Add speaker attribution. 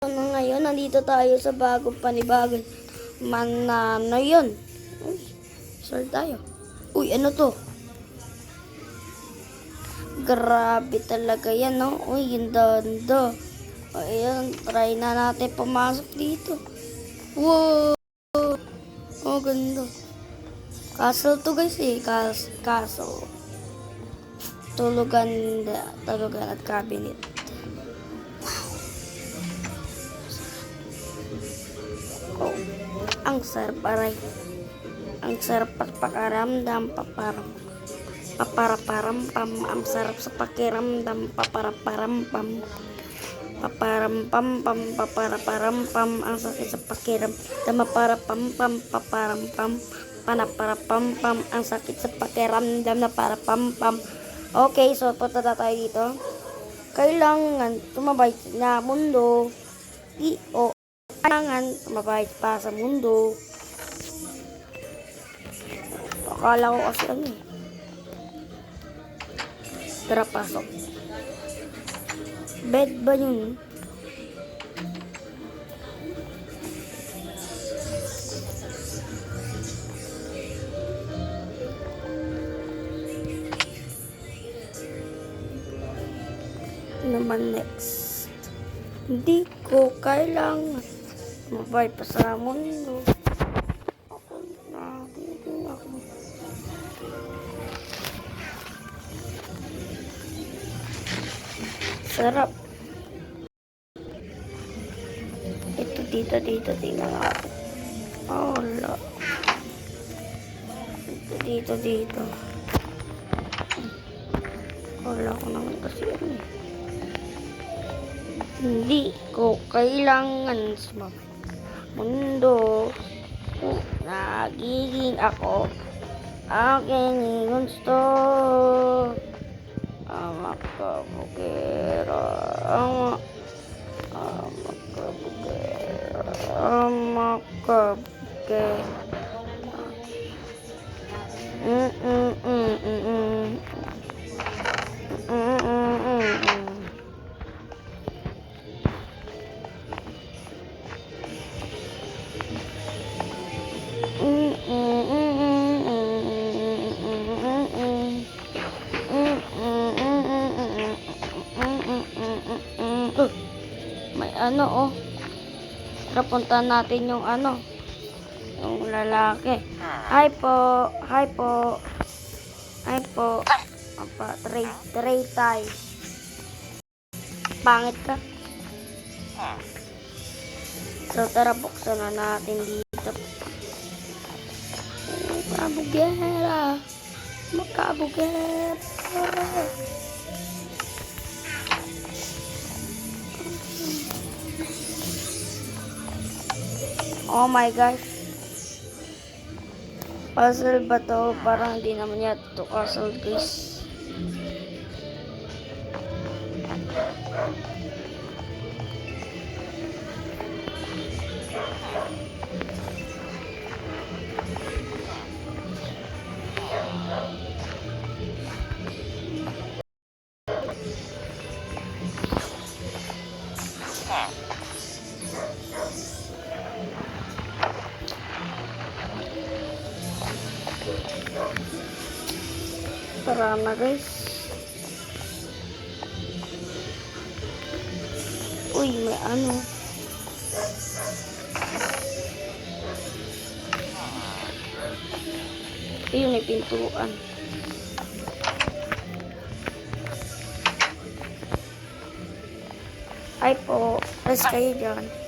Speaker 1: Ngayon, nandito tayo sa bagong panibagong manano yun. Uy, sir tayo. Uy, ano to? Grabe talaga yan, no? Uy, yung dando. Ayan, try na natin pumasok dito. Wow! Oh, ganda. Castle to guys eh. Castle. Tulugan at cabinet. Oh, ang sarap aray. Ang sarap pakaramdam paparaparam pam. Ang sarap sa pakiramdam paparaparam pam. Paparam pam pam paparaparam pam. Ang sakit sa pakiramdam paparapam pam paparam pam. Panaparapam pam. Ang sakit sa pakiramdam na parapam pam. Okay, so punta na tayo dito. Kailangan tumabay na mundo. Kailangan tumabay pa sa mundo. Akala ko kasi ano eh. Tara, pasok. Bed ba yun? Naman next. Hindi ko kailangan mabay pa sa mundo. Ako na, hindi ako. Sarap. Ito dito, tingnan natin. Oh, wala. Dito. Wala ko naman kasi ano eh. Hindi ko kailangan sa mundo. Nagiging ako aking gusto. Makabugera. May ano oh. Tara, punta natin yung ano. Yung lalaki. Hi po. Apa, tray tay. Pangit ka. So tara, buksan na natin dito. Makabugera. Oh my gosh. Puzzle ba to? Parang hindi naman yata to puzzle guys. Tara na guys. Uy, may ano. Ayun, may pintuan. Ay po, alas kayo dyan.